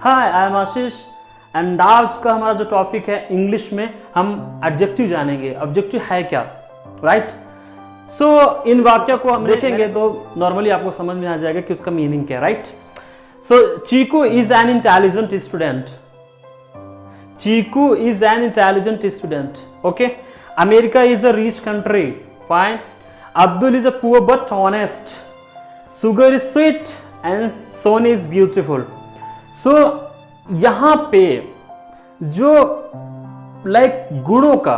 Hi I am Ashish and आज का हमारा जो टॉपिक है इंग्लिश में हम एडजेक्टिव जानेंगे। ऑब्जेक्टिव है क्या, राइट? सो इन वाक्य को हम देखेंगे तो नॉर्मली आपको समझ में आ जाएगा कि उसका मीनिंग क्या है, right? So Chiku is an intelligent student. Chiku is an intelligent student. Okay, America is a rich country, fine. Abdul is a poor but honest. Sugar is sweet and sun is beautiful. So यहां पे जो गुणों का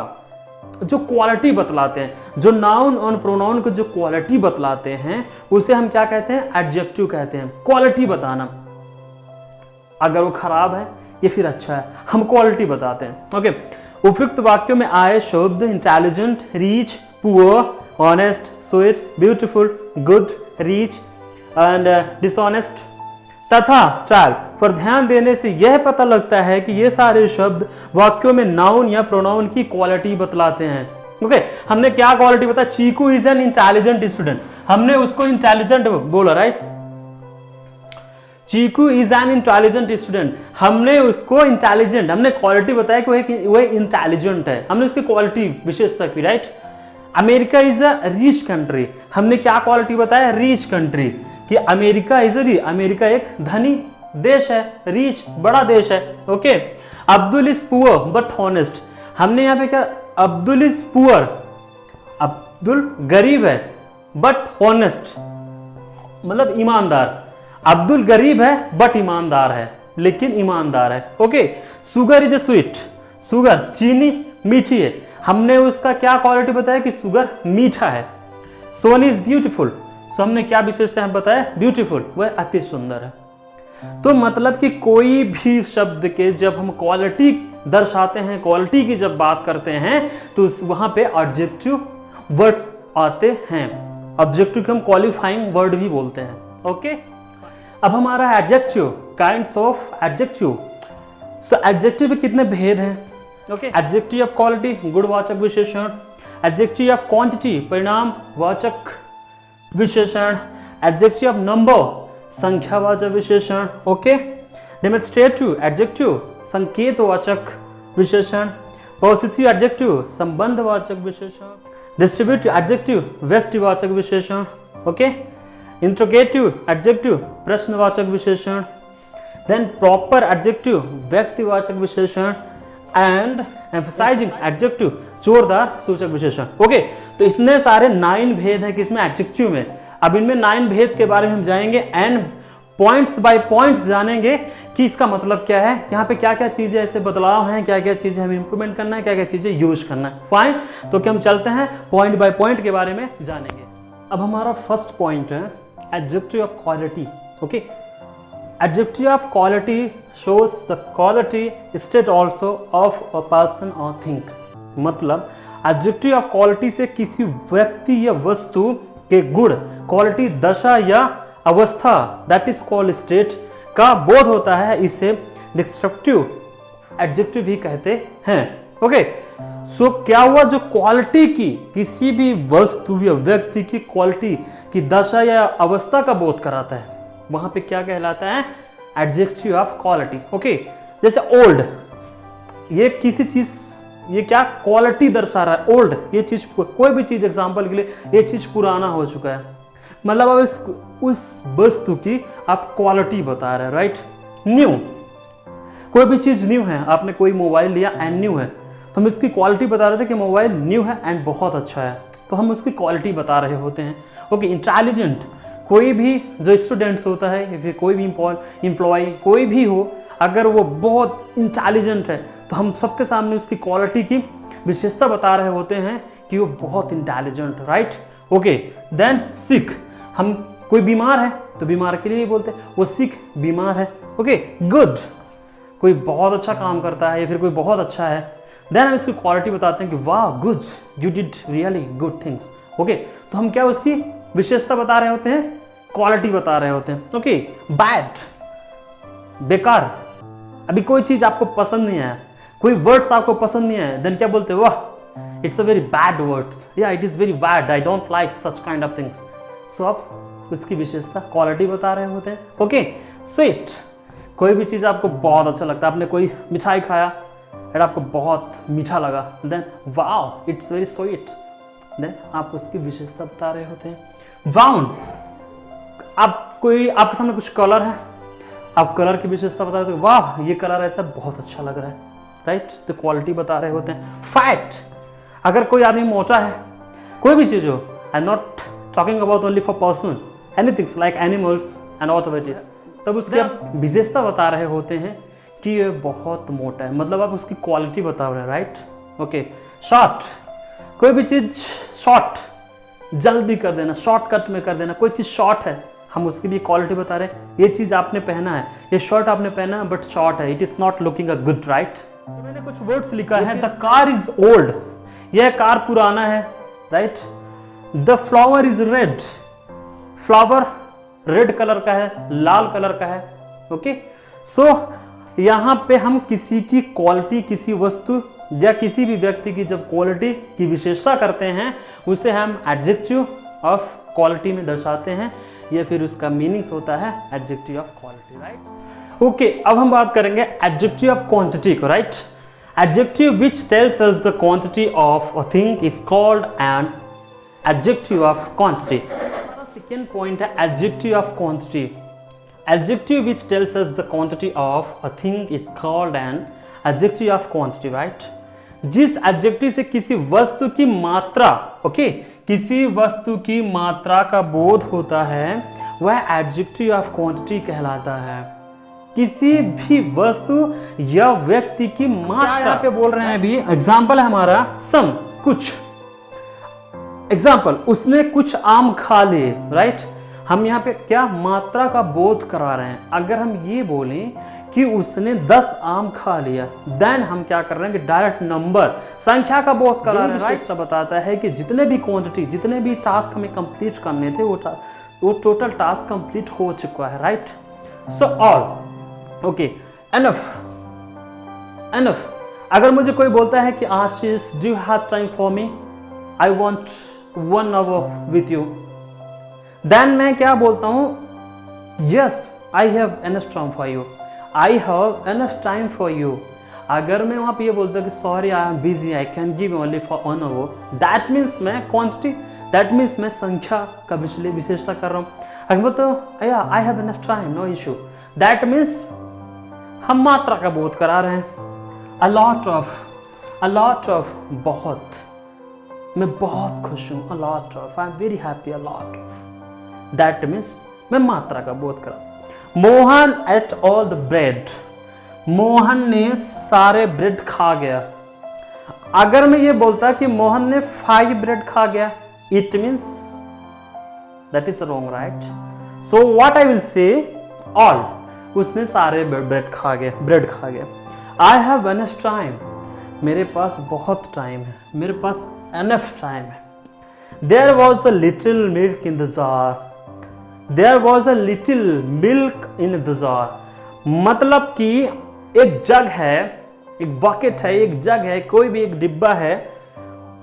जो quality बतलाते हैं, जो noun और प्रोनाउन को जो क्वालिटी बतलाते हैं, उसे हम क्या कहते हैं? एडजेक्टिव कहते हैं। क्वालिटी बताना, अगर वो खराब है या फिर अच्छा है, हम क्वालिटी बताते हैं। ओके, उपयुक्त वाक्यों में आए शब्द intelligent, reach, poor, honest, sweet, beautiful, good, reach and dishonest तथा चाइल्ड पर ध्यान देने से यह पता लगता है कि ये सारे शब्द वाक्यों में नाउन या प्रोनाउन की क्वालिटी बतलाते हैं। ओके, हमने क्या क्वालिटी बताया? Chiku is an intelligent student, हमने उसको इंटेलिजेंट बोला, right? Chiku is an intelligent student, हमने उसको इंटेलिजेंट, हमने क्वालिटी बताया कि वह इंटेलिजेंट है, हमने उसकी क्वालिटी विशेषता की, right? America is a rich country, हमने क्या क्वालिटी बताया? रिच कंट्री, कि अमेरिका अमेरिका एक धनी देश है, रिच बड़ा देश है। Okay, Abdul is poor but honest, हमने यहां पे क्या? अब्दुल इज पुअर, अब्दुल गरीब है, बट हॉनेस्ट मतलब ईमानदार। अब्दुल गरीब है बट ईमानदार है, लेकिन ईमानदार है। Okay, sugar is a sweet, sugar चीनी मीठी है, हमने उसका क्या क्वालिटी बताया? कि सुगर मीठा है। सोन इज ब्यूटीफुल, सो हमने क्या विशेषता बताया? ब्यूटीफुल, वह अति सुंदर है। तो मतलब कि कोई भी शब्द के जब हम क्वालिटी दर्शाते हैं, क्वालिटी की जब बात करते हैं, तो वहां पे एडजेक्टिव वर्ड्स आते हैं। ऑब्जेक्टिव को हम क्वालिफाइंग वर्ड भी बोलते हैं। ओके, अब हमारा adjective, kinds of adjective. So adjective में कितने भेद हैं? ओके, एडजेक्टिव ऑफ क्वालिटी गुणवाचक विशेषण, एडजेक्टिव ऑफ क्वांटिटी परिणाम वाचक विशेषण, एडजेक्टिव ऑफ नंबर संख्यावाचक विशेषण। ओके, डेमोन्स्ट्रेटिव एडजेक्टिव संकेतवाचक विशेषण, पॉसेसिव एडजेक्टिव संबंधवाचक विशेषण, डिस्ट्रीब्यूटिव एडजेक्टिव व्यष्टिवाचक विशेषण। ओके, इंट्रोगेटिव एडजेक्टिव प्रश्नवाचक विशेषण, देन प्रॉपर एडजेक्टिव व्यक्तिवाचक विशेषण एंड एम्फसाइजिंग एडजेक्टिव जोरदार सूचक विशेषण। ओके, तो इतने सारे 9 भेद हैं किसमें? एडजेक्टिव में। अब इनमें 9 भेद के बारे में हम जाएंगे एंड पॉइंट्स बाय पॉइंट्स जानेंगे कि इसका मतलब क्या है, यहाँ पे क्या क्या चीजें ऐसे बदलाव हैं, क्या क्या चीजें हमें इंप्रूवमेंट करना है, क्या क्या चीजें यूज करना है। फाइन, तो क्या हम चलते हैं पॉइंट बाय पॉइंट के बारे में जानेंगे। अब हमारा फर्स्ट पॉइंट है adjective of quality. Okay, adjective of quality shows the quality state also of a person or thing। मतलब adjective of quality से किसी व्यक्ति या वस्तु के गुण, क्वालिटी दशा या अवस्था, that is called state का बोध होता है। इसे descriptive adjective भी कहते हैं। ओके, सो क्या हुआ? जो क्वालिटी की, किसी भी वस्तु या व्यक्ति की क्वालिटी की दशा या अवस्था का बोध कराता है, वहां पे क्या कहलाता है? Adjective of quality. ओके, जैसे ओल्ड, ये किसी चीज, ये क्या क्वालिटी दर्शा रहा है? ओल्ड, ये चीज, कोई भी चीज एग्जांपल के लिए, ये चीज पुराना हो चुका है, मतलब अब उस वस्तु की आप क्वालिटी बता रहे हैं, राइट? न्यू, कोई भी चीज न्यू है, आपने कोई मोबाइल लिया एंड न्यू है, तो हम इसकी क्वालिटी बता रहे थे कि मोबाइल न्यू है एंड बहुत अच्छा है, तो हम उसकी क्वालिटी बता रहे होते हैं। ओके, इंटेलिजेंट, कोई भी जो स्टूडेंट्स होता है या फिर कोई भी एम्प्लॉय कोई भी हो, अगर वो बहुत इंटेलिजेंट है तो हम सबके सामने उसकी क्वालिटी की विशेषता बता रहे होते हैं कि वो बहुत इंटेलिजेंट, राइट? ओके, देन सिक, हम कोई बीमार है तो बीमार के लिए बोलते हैं वो सिक, बीमार है। ओके, गुड, कोई बहुत अच्छा काम करता है या फिर कोई बहुत अच्छा है, देन हम इसकी क्वालिटी बताते हैं कि वाह good, you did really good things. Okay, तो हम क्या उसकी विशेषता बता रहे होते हैं? क्वालिटी बता रहे होते हैं। ओके, बैड, बेकार, अभी कोई चीज आपको पसंद नहीं आया, कोई वर्ड्स आपको पसंद नहीं आया, देन क्या बोलते हैं? वाह it's a very bad word, या it is very bad, I don't like such kind of things. So आप उसकी विशेषता क्वालिटी बता रहे होते हैं। ओके, स्वीट, कोई भी चीज़ आपको बहुत अच्छा लगता है, आपने कोई मिठाई खाया और आपको बहुत मीठा लगा, then wow it's very sweet, then आप उसकी विशेषता बता रहे होते हैं। वाउन, आपके सामने कुछ कलर है, आप कलर की विशेषता बता रहे हो, वाह ये कलर ऐसा बहुत अच्छा लग रहा है, राइट, तो क्वालिटी बता रहे होते हैं। फैट, अगर कोई आदमी मोटा है, कोई भी चीज़ हो, I am not talking about only for person, anythings like animals and whatever it is, तब उसकी आप विशेषता बता रहे होते हैं कि ये बहुत मोटा है, मतलब आप उसकी क्वालिटी बता रहे हैं, राइट, ओके। शॉर्ट, कोई भी चीज़ शॉर्ट, जल्दी कर देना, शॉर्टकट में कर देना, कोई चीज़ शॉर्ट है, हम उसकी भी क्वालिटी बता रहे हैं। ये चीज़ आपने पहना है, ये शर्ट आपने पहना है बट शॉर्ट है, it is not looking a good, right. तो मैंने कुछ वर्ड्स लिखा है, द कार इज ओल्ड, यह कार पुराना है, right. The flower is red, flower red colour का है, लाल कलर का है, ओके। सो यहाँ पे हम किसी की क्वालिटी, किसी वस्तु या किसी भी व्यक्ति की जब क्वालिटी की विशेषता करते हैं उसे हम एडजेक्टिव ऑफ क्वालिटी में दर्शाते हैं, या फिर उसका मीनिंग्स होता है adjective of quality, right. Okay, अब हम बात करेंगे एडजेक्टिव ऑफ क्वांटिटी को, right. Adjective which tells us the quantity of a thing is called an adjective of quantity. Second point है adjective of quantity. Adjective which tells us the quantity of a thing is called an adjective of quantity, right. जिस एडजेक्टिव से किसी वस्तु की मात्रा, okay, किसी वस्तु की मात्रा का बोध होता है वह एडजेक्टिव ऑफ क्वांटिटी कहलाता है। किसी भी वस्तु या व्यक्ति की मात्रा, यहाँ पे बोल रहे हैं अभी एग्जाम्पल है हमारा सम, कुछ एग्जाम्पल, उसने कुछ आम खा लिए, राइट। हम यहाँ पे क्या मात्रा का बोध करा रहे हैं। अगर हम ये बोलें कि उसने 10 आम खा लिया, देन हम क्या कर रहे हैं कि डायरेक्ट नंबर, संख्या का बोध करा रहे हैं, राइट। तो बताता है कि जितने भी क्वांटिटी, जितने भी टास्क हमें कंप्लीट करने थे वो टोटल टास्क कंप्लीट हो चुका है, right. So all, okay, enough, enough. अगर मुझे कोई बोलता है कि Ashish do you have time for me, I want 1 hour with you, then मैं क्या बोलता हूं, yes I have enough time for you, I have enough time for you. अगर मैं वहां पे ये बोलता हूँ कि sorry I am busy, I can give only for 1 hour, that means मैं क्वांटिटी, दैट मीन्स मैं संख्या का विशेषता कर रहा हूँ। अगर बोलता हूँ या I have enough time, no issue, that means हम मात्रा का बोध करा रहे हैं। अ लॉट ऑफ, बहुत, मैं बहुत खुश हूँ, a lot of, I am very happy, a lot of, that means मैं मात्रा का बोध करा। Mohan at all the bread, Mohan ने सारे ब्रेड खा गया। अगर मैं ये बोलता कि मोहन ने 5 ब्रेड खा गया, it means that is wrong, right. So what I will say, all, उसने सारे ब्रेड खा गया। आई हैव एनफ टाइम, मेरे पास बहुत टाइम है, मेरे पास एनफ टाइम है। There was a little milk in the jar, there was a little milk in the jar, मतलब कि एक जग है, एक बकेट है, एक जग है, कोई भी एक डिब्बा है,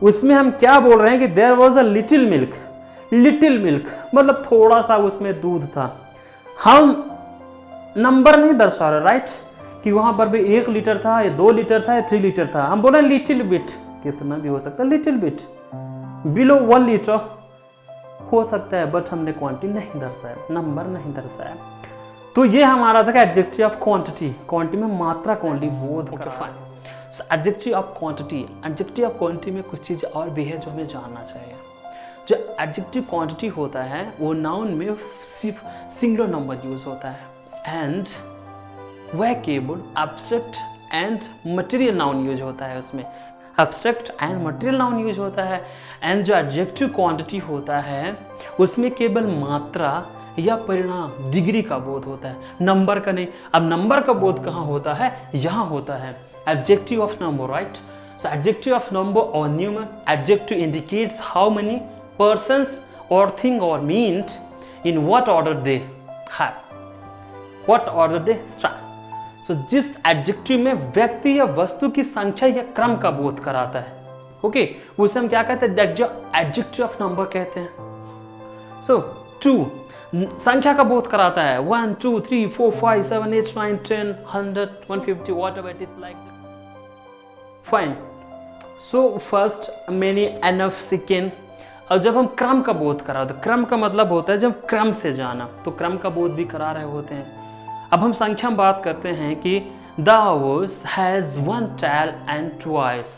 उसमें हम क्या बोल रहे हैं कि there was a little milk, little milk मतलब थोड़ा सा उसमें दूध था। हम नंबर नहीं दर्शा रहे, राइट, कि वहां पर भी 1 लीटर था या 2 लीटर था या 3 लीटर था, हम बोल रहे हैं लिटिल बिट, कितना भी हो सकता है, लिटिल बिट, बिलो 1 लीटर हो सकता है, बट हमने क्वांटिटी नहीं दर्शाया, नंबर नहीं दर्शाया। तो ये हमारा था एडजेक्टिव ऑफ क्वांटिटी, क्वांटिटी में मात्रा क्वांटिटी बोध करा। So adjective of quantity, adjective of quantity में कुछ चीज़ और भी है जो हमें जानना चाहिए। जो एडजेक्टिव क्वांटिटी होता है वो नाउन में सिर्फ सिंगुलर नंबर यूज होता है, एंड वह केवल abstract and material noun use होता है, उसमें abstract and material noun use होता है। एंड जो एडजेक्टिव क्वांटिटी होता है उसमें केवल मात्रा या परिणाम, डिग्री का बोध होता है, नंबर का नहीं। अब नंबर का बोध कहाँ होता है, यहाँ होता है, adjective of number, right. So adjective of number और numeral, adjective indicates how many persons or thing or meant in what order they have, what order they stand. So जिस एडजेक्टिव में व्यक्ति या वस्तु की संख्या या क्रम का बोध कराता है, ओके, उसे हम क्या कहते हैं, दैट जो एडजेक्टिव ऑफ नंबर कहते हैं। सो 2, संख्या का बोध कराता है 1 2 3 4 5 7 8 9 10 100 150 whatever it is like fine. So first many enough second. और जब हम क्रम का बोध करा तो क्रम का मतलब होता है जब क्रम से जाना, तो क्रम का बोध भी करा रहे होते हैं। अब हम संख्या में बात करते हैं कि the horse has one tail and two eyes.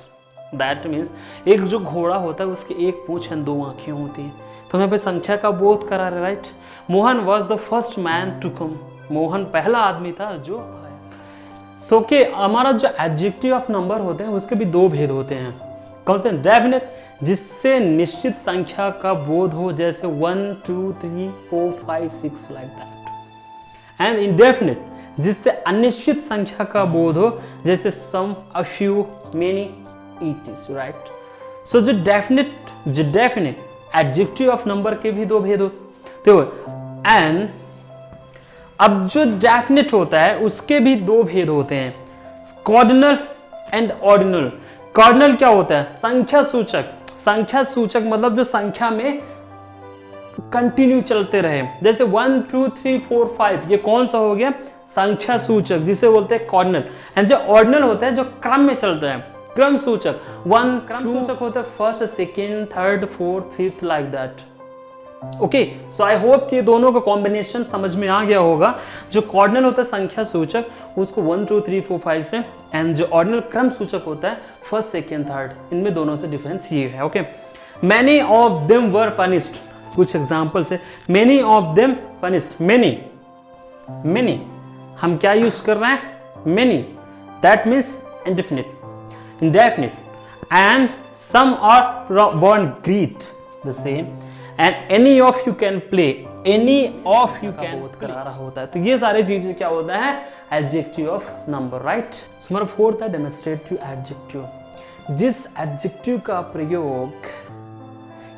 That means एक जो घोड़ा होता है उसकी एक पूंछ एंड दो आंखें होती हैं, तो हमें पे संख्या का बोध करा रहे, right. Mohan was the first man to come, Mohan पहला आदमी था जो आया। सो के हमारा जो एडजेक्टिव ऑफ नंबर होते हैं उसके भी दो भेद होते हैं। कौन से? डेफिनेट, जिससे निश्चित संख्या का बोध हो, जैसे 1 2 3 4 5 6 लाइक दैट। एंड इंडेफिनेट, जिससे अनिश्चित संख्या का बोध हो, जैसे some, a few, many, it is, right. So जो डेफिनेट एडजेक्टिव ऑफ नंबर के भी दो भेद होते हो। एंड अब जो डेफिनेट होता है उसके भी दो भेद होते हैं, कॉर्डिनल एंड ऑर्डिनल। कॉर्डिनल क्या होता है? संख्या सूचक। संख्या सूचक मतलब जो संख्या में कंटिन्यू चलते रहे, जैसे 1 2 3 4 5, ये कौन सा हो गया? संख्या सूचक, जिसे बोलते हैं कॉर्डिनल। एंड जो ऑर्डिनल होता है जो क्रम में चलता है, क्रम सूचक। 1 क्रम सूचक होता है first, second, third, fourth, fifth, like that. Okay, so I hope कि दोनों का कॉम्बिनेशन समझ में आ गया होगा। जो कॉर्डिनल होता है संख्या सूचक, उसको 1 2 3 4 5 से, एंड जो ऑर्डिनल क्रम सूचक होता है फर्स्ट, सेकेंड, थर्ड, इनमें दोनों से डिफरेंस ये है। Okay, many of them were punished. कुछ एग्जाम्पल्स है, many of them punished. Many हम क्या यूज कर रहे हैं? Many, that means indefinite. And some are born great, the same. And any of you can play, any of you can करा रहा होता है, तो ये सारी चीजें क्या होता है? Adjective of number, right. हमारा फोर्थ है डेमोन्स्ट्रेटिव एडजेक्टिव। जिस एडजेक्टिव का प्रयोग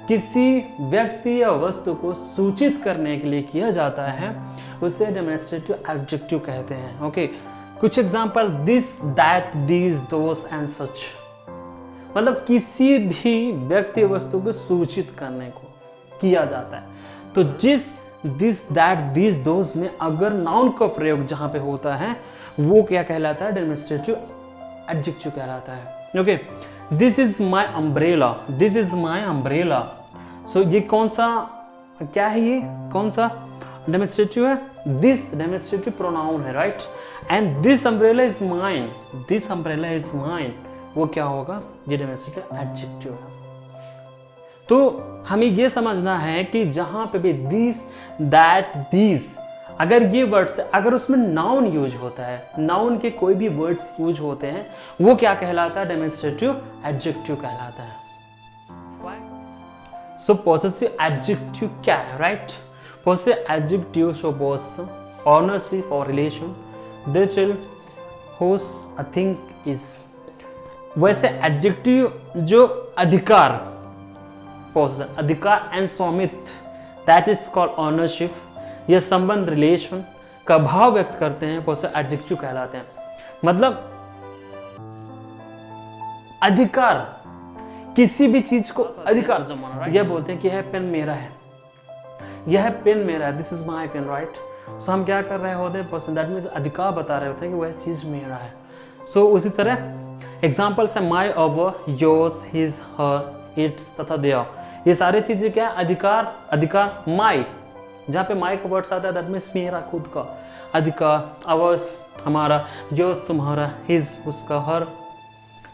किसी व्यक्ति या वस्तु को सूचित करने के लिए किया जाता है उसे डेमोन्स्ट्रेटिव एडजेक्टिव कहते हैं। ओके, कुछ example, this, that, these, those and such. मतलब किसी भी व्यक्ति वस्तु को सूचित करने को किया जाता है, तो जिस, दिस, दैट, दीज, दोस में अगर नाउन का प्रयोग जहां पे होता है वो क्या कहलाता है? डेमोन्स्ट्रेटिव एडजेक्टिव कहलाता है। Okay, this is my umbrella, this is my umbrella. So ये कौन सा, क्या है? ये कौन सा डेमोन्स्ट्रेटिव है? दिस डेमोन्स्ट्रेटिव प्रोनाउन है, right. And this umbrella is mine, this umbrella is mine, वो क्या होगा? ये डेमोन्स्ट्रेटिव एडजेक्टिव है। तो हमें ये समझना है कि जहां पे भी दिस, दैट, दीज, अगर ये वर्ड्स, अगर उसमें नाउन यूज होता है, नाउन के कोई भी वर्ड्स यूज होते हैं, वो क्या कहलाता है? डेमोन्स्ट्रेटिव एडजेक्टिव कहलाता है। सो पॉसेसिव एडजेक्टिव क्या है, right? Possessive adjective show both ownership or relation. They tell whose a thing is. वैसे एडजेक्टिव जो अधिकार, possession, अधिकार एंड स्वामित्व, that is called ownership, या संबंध, रिलेशन का भाव व्यक्त करते हैं, possessive एडजेक्टिव कहलाते हैं। मतलब अधिकार, किसी भी चीज को अधिकार जमाना, यह बोलते हैं कि यह पेन मेरा है, यह पेन मेरा है, this is my pen, right. So हम क्या कर रहे होते हैं? पर्सन, दैट मीन्स अधिकार बता रहे होते हैं कि वह चीज मेरा है। सो उसी तरह एग्जाम्पल्स है माई, अवर, योर्स, हिज, हर, इट्स तथा देयर। ये सारी चीजें क्या है? अधिकार। अधिकार माई, जहाँ पे माई का वर्ड्स आता है दैट मीन्स मेरा खुद का अधिकार, अवर्स हमारा, योर्स तुम्हारा, हिज उसका, हर,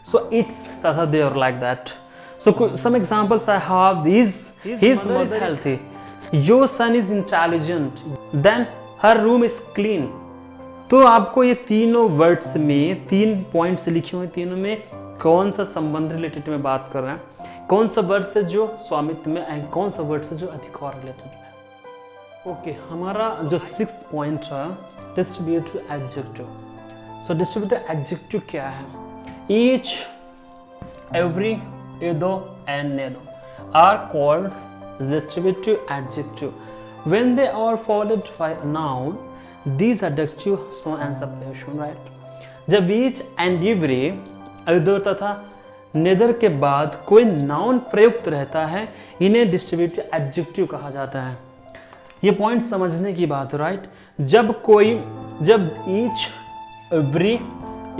सो इट्स तथा their, like that. So some examples I have, his mother is healthy, Your son is intelligent, then her room is clean। तो आपको ये तीनों वर्ड्स में 3 पॉइंट्स लिखे हुए, तीनों में कौन सा संबंध रिलेटेड में बात कर रहे हैं, कौन सा वर्ड से जो स्वामित्व में एंड कौन सा वर्ड से जो अधिकार रिलेटेड में। ओके, हमारा जो 6th पॉइंट है distributive adjective. So distributive adjective क्या है? Each, every, either and neither are called distributive adjective when they are followed by a noun. These adjective show and separation, right? जब each and every, either तथा neither के बाद कोई noun प्रयुक्त रहता है, इन्हें डिस्ट्रीब्यूटिव एडजेक्टिव कहा जाता है। ये पॉइंट समझने की बात है, राइट। जब each, every,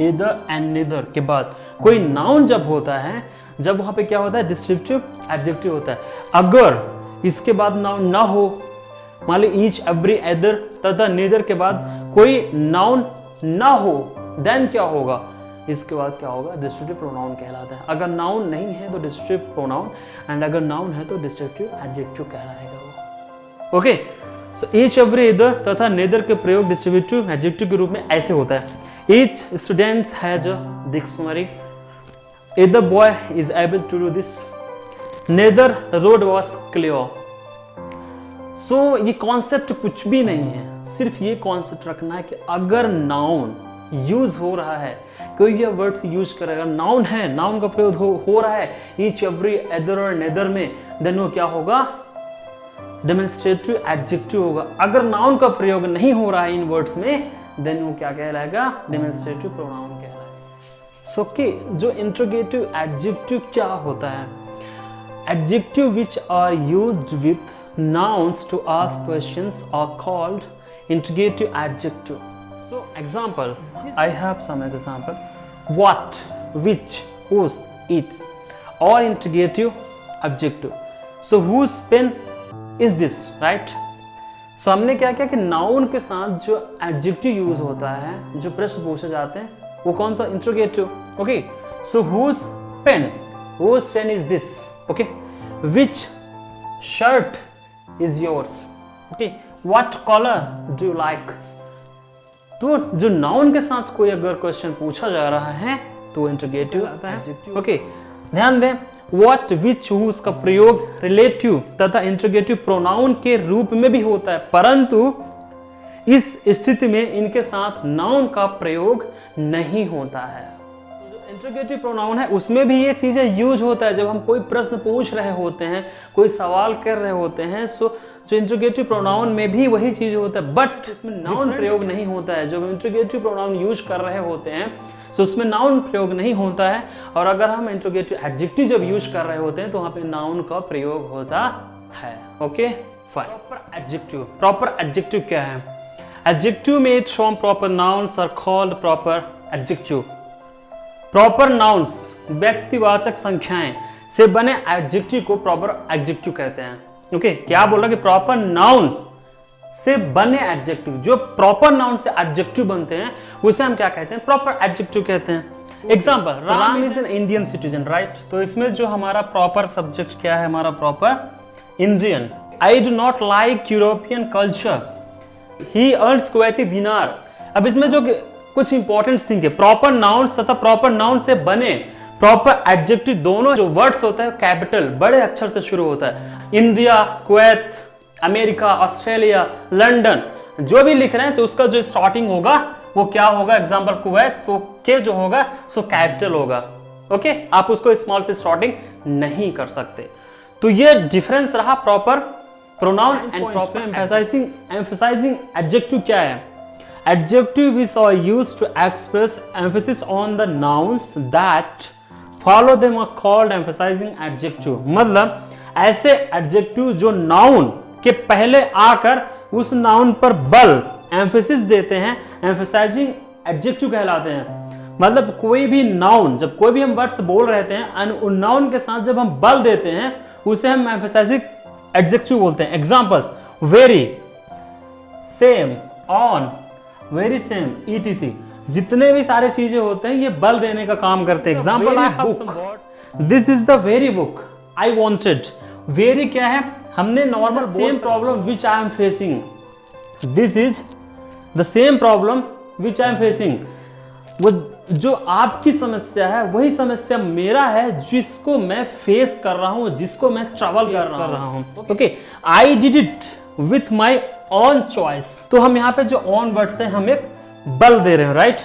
either and neither के बाद कोई नाउन जब होता है, जब वहां पे क्या होता है, डिस्क्रिप्टिव एडजेक्टिव होता है। अगर इसके बाद नाउन ना हो, मान ली ईच, एवरी, ईदर तथा नीदर के बाद कोई नाउन ना हो, देन क्या होगा, इसके बाद क्या होगा, डिस्क्रिप्टिव प्रोनाउन कहलाता है। अगर नाउन नहीं है तो डिस्क्रिप्टिव प्रोनाउन, एंड अगर नाउन है तो डिस्क्रिप्टिव एडजेक्टिव कहलाएगा वो। Okay, so each, every, either तथा नीदर के प्रयोग डिस्क्रिप्टिव एडजेक्टिव के रूप में ऐसे होता है। Each student has a dictionary, either boy is able to do this, neither road was clear. So ये कॉन्सेप्ट कुछ भी नहीं है, सिर्फ ये कॉन्सेप्ट रखना है कि अगर नाउन यूज हो रहा है, कोई भी वर्ड्स यूज करेगा, नाउन है, नाउन का प्रयोग हो रहा है ईच, एवरी, ईदर और नीदर में, देन वो क्या होगा, डेमोन्स्ट्रेटिव एडजेक्टिव होगा। अगर नाउन का प्रयोग नहीं हो रहा है इन वर्ड्स में, देन वो क्या कहलाएगा, डेमोन्स्ट्रेटिव प्रोनाउन कहलाएगा। सो कि जो इंट्रोगेटिव एडजेक्टिव क्या होता है, adjective which are used with nouns to ask questions are called interrogative adjective. So example, I have some example. What, which, whose, its, or interrogative adjective. So whose pen is this, right? So हमने क्या किया कि noun के साथ जो adjective use होता है, जो प्रश्न पूछे जाते हैं, वो कौन सा, interrogative. Okay, so whose pen is this? Okay, which shirt is yours? Okay, what color do you like? तो जो नाउन के साथ कोई अगर क्वेश्चन पूछा जा रहा है तो इंटरोगेटिव आता है। ओके, ध्यान दें, what, which, whose का प्रयोग रिलेटिव तथा इंटरोगेटिव प्रोनाउन के रूप में भी होता है, परंतु इस स्थिति में इनके साथ नाउन का प्रयोग नहीं होता है। इंट्रोगेटिव प्रोनाउन है उसमें भी ये चीजें यूज होता है। जब हम कोई प्रश्न पूछ रहे होते हैं, कोई सवाल कर रहे होते हैं, सो जो इंट्रोगेटिव प्रोनाउन में भी वही चीज होता है, बट उसमें नाउन प्रयोग नहीं होता है। जब इंट्रोगेटिव प्रोनाउन यूज कर रहे होते हैं सो उसमें नाउन प्रयोग नहीं होता है, और अगर हम इंट्रोगेटिव एडजेक्टिव जब यूज कर रहे होते हैं तो वहां पे नाउन का प्रयोग होता है। Okay, fine. प्रॉपर एडजेक्टिव क्या है? Adjective made from proper nouns are called proper adjective. Proper nouns, व्यक्तिवाचक संख्याएं से बने एडजेक्टिव को प्रॉपर एडजेक्टिव कहते हैं। ओके, क्या बोला कि प्रॉपर नाउन्स से बने एडजेक्टिव, जो प्रॉपर नाउन से एडजेक्टिव बनते हैं उसे हम क्या कहते हैं? प्रॉपर एडजेक्टिव कहते हैं। Example, Ram is an Indian citizen, right? तो इसमें जो हमारा प्रॉपर सब्जेक्ट क्या है? हमारा proper Indian. I do not like European culture, he earns Kuwaiti दिनार। अब इसमें जो कुछ इंपॉर्टेंट थिंग है, प्रॉपर नाउन्स तथा प्रॉपर नाउन से बने प्रॉपर एडजेक्टिव दोनों जो वर्ड्स होता है कैपिटल बड़े अक्षर से शुरू होता है। India, Kuwait, America, Australia, London, जो भी लिख रहे हैं तो उसका जो स्टार्टिंग होगा वो क्या होगा? एग्जांपल कुवैत, तो के जो होगा सो कैपिटल होगा। ओके, आप उसको स्मॉल से स्टार्टिंग नहीं कर सकते। तो ये डिफरेंस रहा proper pronoun and proper emphasising adjective क्या है? Adjective is used to express emphasis on the nouns that follow them are called emphasizing adjective। मतलब ऐसे adjective जो noun के पहले आकर उस noun पर बल emphasis देते हैं, emphasizing adjective कहलाते हैं। मतलब कोई भी noun, जब कोई भी हम वर्ड्स बोल रहे हैं उन noun के साथ जब हम बल देते हैं उसे हम emphasizing adjective बोलते हैं। Examples, very, same, on, very same, etc। जितने भी सारे चीजें होते हैं ये बल देने का काम करते हैं। Example, book, this is the very book I wanted. Very क्या है? हमने normal same problem which I am facing, this is the same problem which I am facing. वो जो आपकी समस्या है वही समस्या मेरा है जिसको मैं फेस कर रहा हूं, जिसको मैं ट्रैवल कर रहा हूं। Okay, I did it with my on choice. तो हम यहाँ पे जो ऑन वर्ड से हम एक बल दे रहे हैं, राइट?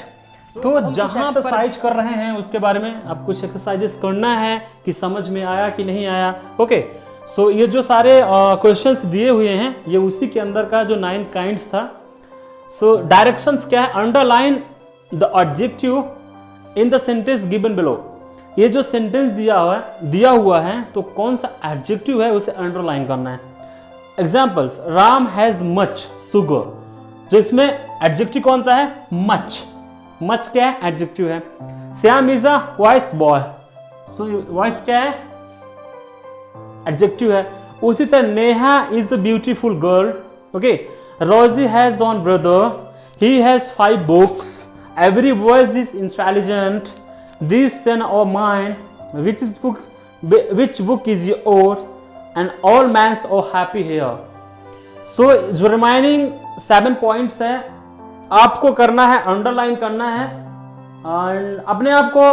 तो जहां एक्सरसाइज कर रहे हैं उसके बारे में आप कुछ एक्सरसाइजेस करना है कि समझ में आया कि नहीं आया। ओके, सो ये जो सारे क्वेश्चंस दिए हुए हैं ये उसी के अंदर का जो 9 काइंड्स था। सो डायरेक्शंस क्या है? Underline the adjective in the sentence given below. ये जो सेंटेंस दिया हुआ है तो कौन सा एडजेक्टिव है उसे अंडरलाइन करना है। Examples, Ram has much sugar, जो इसमें एडजेक्टिव कौन सा है? मच। मच क्या है? एडजेक्टिव है। Shyam is a wise boy, so wise क्या है? एडजेक्टिव है। उसी तरह Neha is a beautiful girl, okay. Rosie has one brother, he has 5 books, every wise is intelligent, this and और mine, which book is yours, and all man's are happy here. So जो remaining 7 points है, आपको करना है, underline करना है और अपने आप को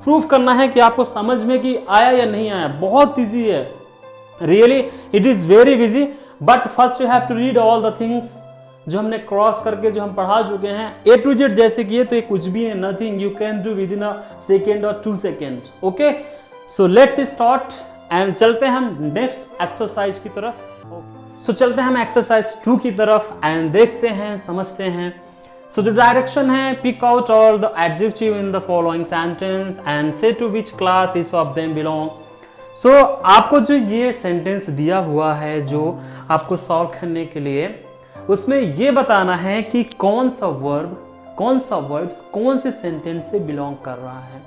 प्रूफ करना है कि आपको समझ में कि आया या नहीं आया। बहुत इजी है, really it is very easy, but first you have to read all the things जो हमने क्रॉस करके जो हम पढ़ा चुके हैं। A to Z जैसे किए तो ये कुछ भी है, nothing you can do with in a second और 2 second, okay. So let's start and चलते हैं हम नेक्स्ट एक्सरसाइज की तरफ। सो चलते हैं हम एक्सरसाइज 2 की तरफ एंड देखते हैं, समझते हैं। सो जो डायरेक्शन है, pick out all the adjective in the following sentence and say to which class each of them belong. So आपको जो ये सेंटेंस दिया हुआ है जो आपको सॉल्व करने के लिए, उसमें ये बताना है कि कौन सा वर्ब, कौन सा वर्ड्स कौन से सेंटेंस से बिलोंग कर रहा है।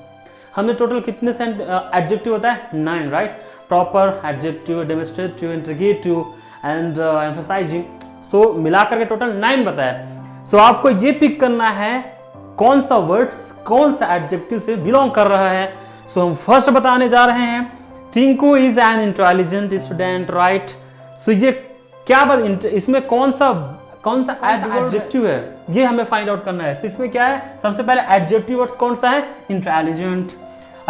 हमने टोटल कितने एडजेक्टिव होता है? 9, right? Proper, adjective, demonstrative, interrogative and emphasising. So मिलाकर के टोटल 9 बताया। सो आपको ये पिक करना है कौन सा वर्ड्स कौन सा एडजेक्टिव से बिलोंग कर रहा है। सो हम फर्स्ट बताने जा रहे हैं, Tinku is an intelligent student, right? So ये क्या बात, इसमें कौन सा एडजेक्टिव है ये हमें फाइंड आउट करना है। so इसमें क्या है? सबसे पहले एडजेक्टिव वर्ड कौन सा है? इंटेलिजेंट।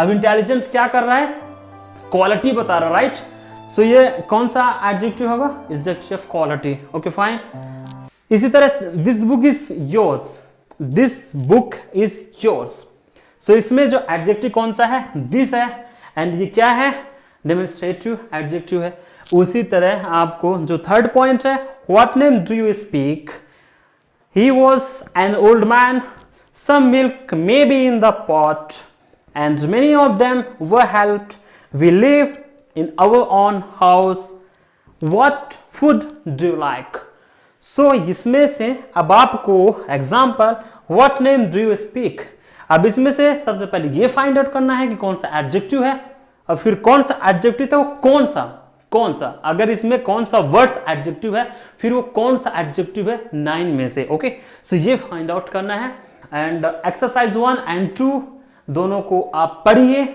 अब इंटेलिजेंट क्या कर रहा है? क्वालिटी बता रहा है, राइट? सो ये कौन सा एडजेक्टिव होगा? Adjective of quality, okay fine. इसी तरह this book is yours, this book is yours. So इसमें जो एडजेक्टिव कौन सा है? दिस है, एंड ये क्या है? डेमोन्स्ट्रेटिव एडजेक्टिव है। उसी तरह आपको जो थर्ड पॉइंट है, what name do you speak, he was an old man, some milk may be in the pot and many of them were helped, we live in our own house, what food do you like. So इसमें से अब आपको example, what name do you speak, अब इसमें से सबसे पहले ये फाइंड आउट करना है कि कौन सा एडजेक्टिव है और फिर कौन सा एडजेक्टिव था वो कौन सा, अगर इसमें कौन सा वर्ड्स एडजेक्टिव है फिर वो कौन सा एडजेक्टिव है 9 में से, ओके। सो ये फाइंड आउट करना है एंड एक्सरसाइज 1 एंड 2 दोनों को आप पढ़िए,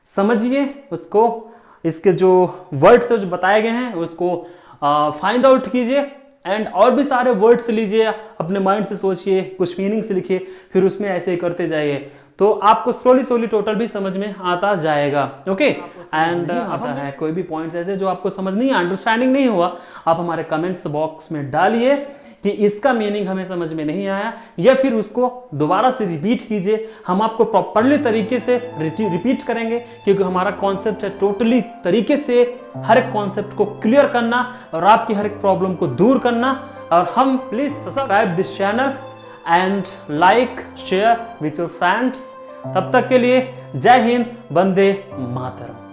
समझिए उसको, इसके जो वर्ड्स जो बताए गए हैं उसको फाइंड आउट कीजिए एंड और भी सारे वर्ड्स लीजिए, अपने माइंड से सोचिए, कुछ मीनिंग से लिखिए, फिर उसमें ऐसे ही करते जाइए तो आपको स्लोली टोटल भी समझ में आता जाएगा, ओके। एंड आता है कोई भी पॉइंट्स ऐसे जो आपको समझ नहीं, अंडरस्टैंडिंग नहीं हुआ, आप हमारे कमेंट्स बॉक्स में डालिए कि इसका मीनिंग हमें समझ में नहीं आया, या फिर उसको दोबारा से रिपीट कीजिए, हम आपको प्रॉपरली तरीके से रिपीट करेंगे, क्योंकि हमारा कॉन्सेप्ट है टोटली तरीके से हर एक कॉन्सेप्ट को क्लियर करना और आपकी हर एक प्रॉब्लम को दूर करना। और हम please subscribe this channel and like share with your friends. तब तक के लिए जय हिंद, वंदे मातरम।